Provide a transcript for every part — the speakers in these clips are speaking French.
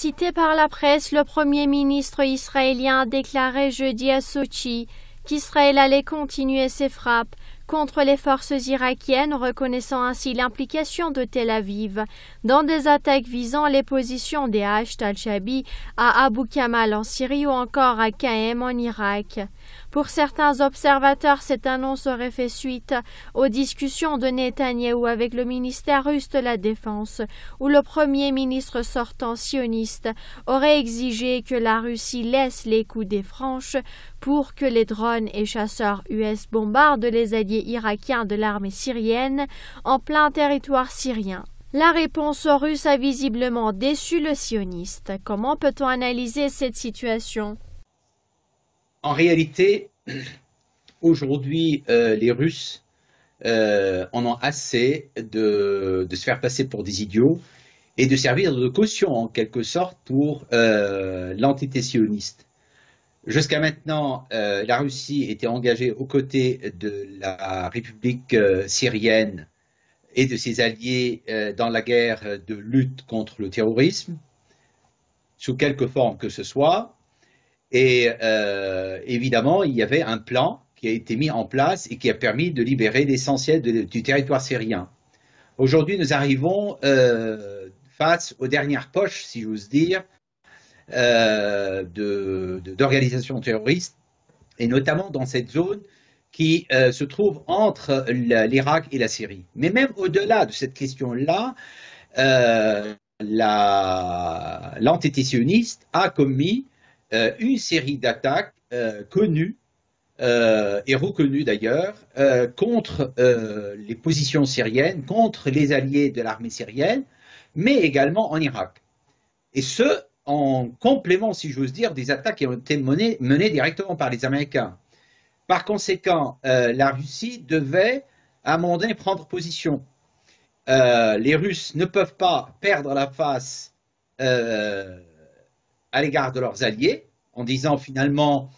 Cité par la presse, le premier ministre israélien a déclaré jeudi à Sochi qu'Israël allait continuer ses frappes contre les forces irakiennes, reconnaissant ainsi l'implication de Tel Aviv dans des attaques visant les positions des Hachd al-Shabi à Abu Kamal en Syrie ou encore à Qaem en Irak. Pour certains observateurs, cette annonce aurait fait suite aux discussions de Netanyahou avec le ministère russe de la Défense, où le premier ministre sortant sioniste aurait exigé que la Russie laisse les coups des franches pour que les drones et chasseurs US bombardent les alliés irakiens de l'armée syrienne en plein territoire syrien. La réponse russe a visiblement déçu le sioniste. Comment peut-on analyser cette situation ? En réalité, aujourd'hui, les Russes en ont assez de se faire passer pour des idiots et de servir de caution en quelque sorte pour l'entité sioniste. Jusqu'à maintenant, la Russie était engagée aux côtés de la République syrienne et de ses alliés dans la guerre de lutte contre le terrorisme, sous quelque forme que ce soit. Et évidemment, il y avait un plan qui a été mis en place et qui a permis de libérer l'essentiel du territoire syrien. Aujourd'hui, nous arrivons face aux dernières poches, si j'ose dire, d'organisations terroristes, et notamment dans cette zone qui se trouve entre l'Irak et la Syrie. Mais même au-delà de cette question-là, l'entité sioniste a commis une série d'attaques connues et reconnues d'ailleurs contre les positions syriennes, contre les alliés de l'armée syrienne, mais également en Irak. Et ce, en complément, si j'ose dire, des attaques qui ont été menées directement par les Américains. Par conséquent, la Russie devait à un moment donné prendre position. Les Russes ne peuvent pas perdre la face à l'égard de leurs alliés, en disant finalement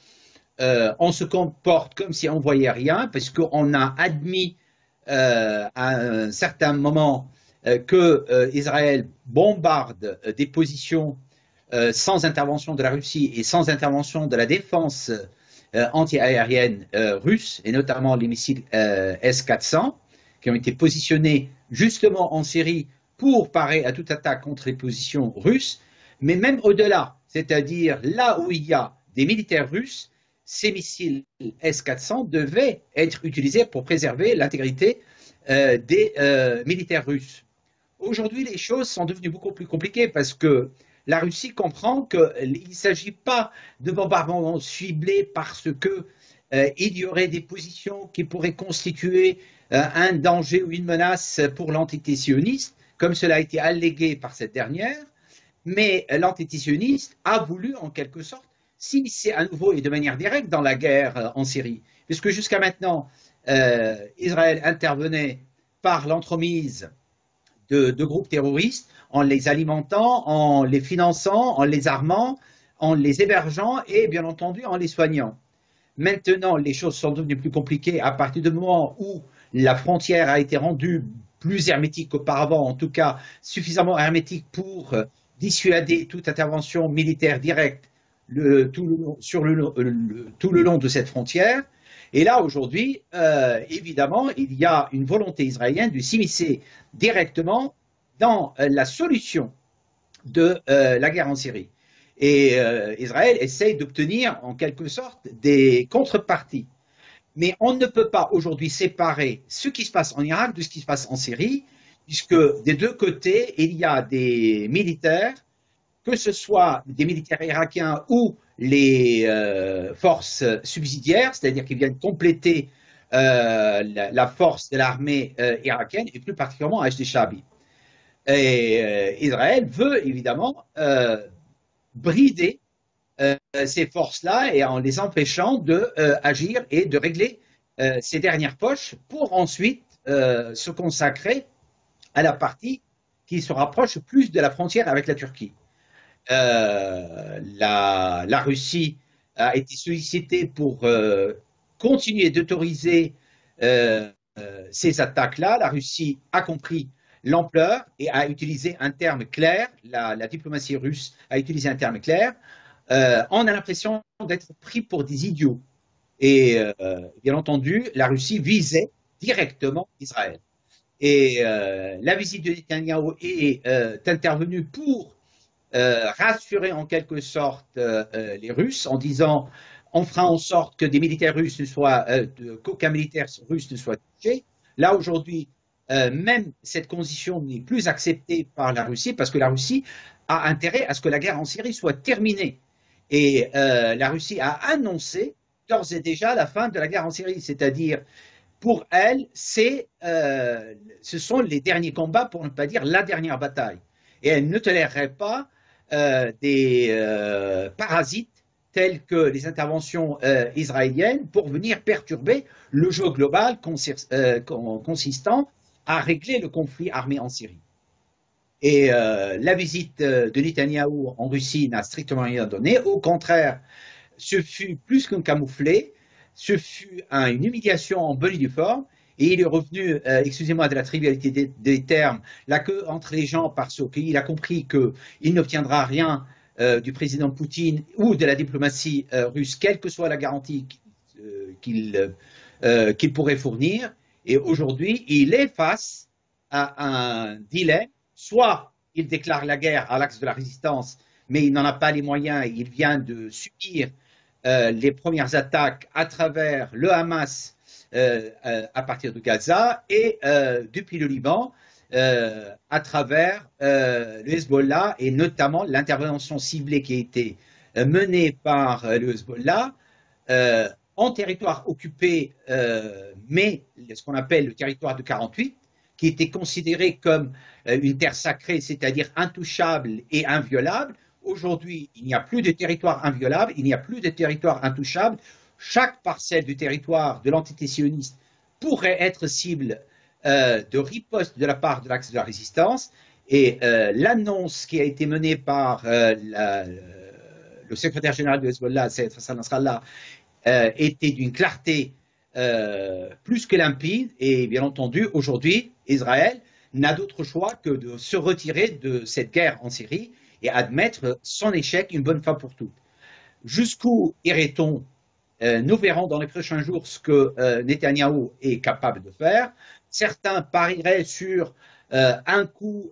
on se comporte comme si on ne voyait rien, parce qu'on a admis à un certain moment que Israël bombarde des positions sans intervention de la Russie et sans intervention de la défense anti-aérienne russe, et notamment les missiles S-400, qui ont été positionnés justement en Syrie pour parer à toute attaque contre les positions russes. Mais même au-delà, c'est-à-dire là où il y a des militaires russes, ces missiles S-400 devaient être utilisés pour préserver l'intégrité des militaires russes. Aujourd'hui, les choses sont devenues beaucoup plus compliquées parce que la Russie comprend qu'il ne s'agit pas de bombardements ciblés parce qu'il y aurait des positions qui pourraient constituer un danger ou une menace pour l'entité sioniste, comme cela a été allégué par cette dernière. Mais l'entité sioniste a voulu, en quelque sorte, s'immiscer à nouveau et de manière directe dans la guerre en Syrie. Puisque jusqu'à maintenant, Israël intervenait par l'entremise de groupes terroristes en les alimentant, en les finançant, en les armant, en les hébergeant et bien entendu en les soignant. Maintenant, les choses sont devenues plus compliquées à partir du moment où la frontière a été rendue plus hermétique qu'auparavant, en tout cas suffisamment hermétique pour dissuader toute intervention militaire directe tout le long de cette frontière. Et là, aujourd'hui, évidemment, il y a une volonté israélienne de s'immiscer directement dans la solution de la guerre en Syrie. Et Israël essaye d'obtenir en quelque sorte des contreparties. Mais on ne peut pas aujourd'hui séparer ce qui se passe en Irak de ce qui se passe en Syrie, puisque des deux côtés, il y a des militaires, que ce soit des militaires irakiens ou les forces subsidiaires, c'est-à-dire qui viennent compléter la force de l'armée irakienne, et plus particulièrement Hachd-e-Shaabi. Et Israël veut évidemment brider ces forces-là et en les empêchant d'agir et de régler ces dernières poches pour ensuite se consacrer à la partie qui se rapproche plus de la frontière avec la Turquie. La Russie a été sollicitée pour continuer d'autoriser ces attaques-là. La Russie a compris l'ampleur et a utilisé un terme clair, la diplomatie russe a utilisé un terme clair. On a l'impression d'être pris pour des idiots. Et bien entendu, la Russie visait directement Israël. Et la visite de Netanyahou est intervenue pour rassurer en quelque sorte les Russes en disant on fera en sorte que des militaires russes ne soient, qu'aucun militaire russe ne soit touché. Là aujourd'hui, même cette condition n'est plus acceptée par la Russie parce que la Russie a intérêt à ce que la guerre en Syrie soit terminée. Et la Russie a annoncé d'ores et déjà la fin de la guerre en Syrie, c'est-à-dire pour elle, ce sont les derniers combats, pour ne pas dire la dernière bataille. Et elle ne tolérerait pas des parasites tels que les interventions israéliennes pour venir perturber le jeu global consistant à régler le conflit armé en Syrie. Et la visite de Netanyahou en Russie n'a strictement rien donné. Au contraire, ce fut plus qu'un camouflet, ce fut une humiliation en bonne et due forme. Et il est revenu, excusez-moi de la trivialité des termes, la queue entre les gens parce qu'il a compris qu'il n'obtiendra rien du président Poutine ou de la diplomatie russe, quelle que soit la garantie qu'il pourrait fournir. Et aujourd'hui, il est face à un dilemme. Soit il déclare la guerre à l'axe de la résistance, mais il n'en a pas les moyens. Il vient de subir les premières attaques à travers le Hamas à partir de Gaza et depuis le Liban à travers le Hezbollah et notamment l'intervention ciblée qui a été menée par le Hezbollah en territoire occupé, mais ce qu'on appelle le territoire de 48, qui était considéré comme une terre sacrée, c'est-à-dire intouchable et inviolable. Aujourd'hui, il n'y a plus de territoire inviolable, il n'y a plus de territoire intouchable. Chaque parcelle du territoire de l'entité sioniste pourrait être cible de riposte de la part de l'axe de la résistance. Et l'annonce qui a été menée par le secrétaire général du Hezbollah, Hassan Nasrallah, était d'une clarté plus que limpide. Et bien entendu, aujourd'hui, Israël n'a d'autre choix que de se retirer de cette guerre en Syrie et admettre son échec une bonne fois pour toutes. Jusqu'où irait-on? Nous verrons dans les prochains jours ce que Netanyahou est capable de faire. Certains parieraient sur un coup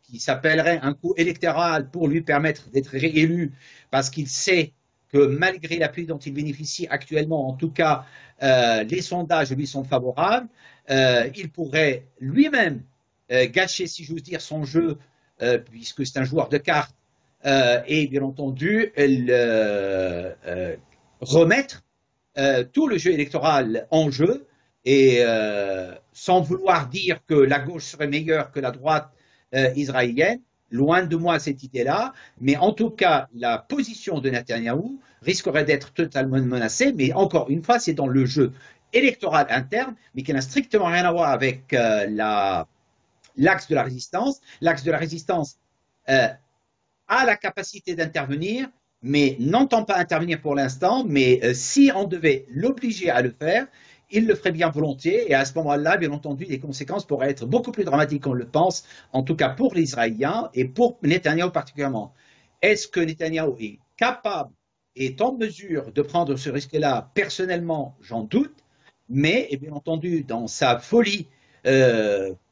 qui s'appellerait un coup électoral pour lui permettre d'être réélu parce qu'il sait que malgré l'appui dont il bénéficie actuellement, en tout cas, les sondages lui sont favorables. Il pourrait lui-même gâcher, si j'ose dire, son jeu, puisque c'est un joueur de cartes, et bien entendu, remettre tout le jeu électoral en jeu, et sans vouloir dire que la gauche serait meilleure que la droite israélienne. Loin de moi cette idée-là, mais en tout cas, la position de Netanyahou risquerait d'être totalement menacée, mais encore une fois, c'est dans le jeu électoral interne, mais qui n'a strictement rien à voir avec l'axe de la résistance. L'axe de la résistance a la capacité d'intervenir, mais n'entend pas intervenir pour l'instant, mais si on devait l'obliger à le faire, il le ferait bien volontiers, et à ce moment-là, bien entendu, les conséquences pourraient être beaucoup plus dramatiques qu'on le pense, en tout cas pour les Israéliens et pour Netanyahou particulièrement. Est-ce que Netanyahou est capable, est en mesure de prendre ce risque-là? Personnellement, j'en doute, mais bien entendu, dans sa folie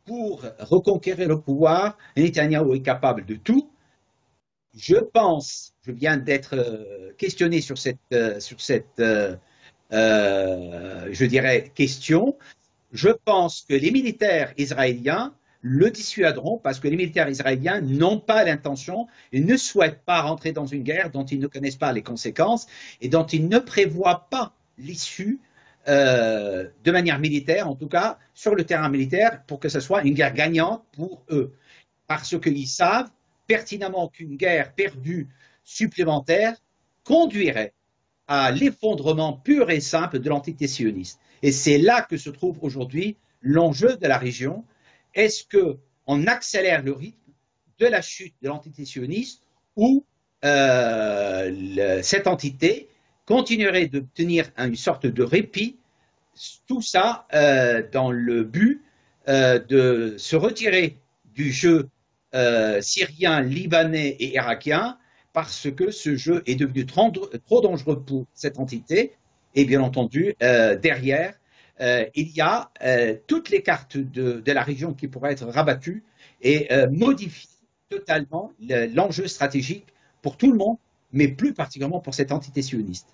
pour reconquérir le pouvoir, Netanyahou est capable de tout. Je pense, je viens d'être questionné sur cette je dirais, question. Je pense que les militaires israéliens le dissuaderont parce que les militaires israéliens n'ont pas l'intention et ne souhaitent pas rentrer dans une guerre dont ils ne connaissent pas les conséquences et dont ils ne prévoient pas l'issue de manière militaire, en tout cas sur le terrain militaire, pour que ce soit une guerre gagnante pour eux. Parce qu'ils savent pertinemment qu'une guerre perdue supplémentaire conduirait à l'effondrement pur et simple de l'entité sioniste. Et c'est là que se trouve aujourd'hui l'enjeu de la région. Est-ce qu'on accélère le rythme de la chute de l'entité sioniste ou cette entité continuerait d'obtenir une sorte de répit, tout ça dans le but de se retirer du jeu syrien, libanais et irakien parce que ce jeu est devenu trop dangereux pour cette entité. Et bien entendu, derrière, il y a toutes les cartes de la région qui pourraient être rabattues et modifier totalement l'enjeu stratégique pour tout le monde, mais plus particulièrement pour cette entité sioniste.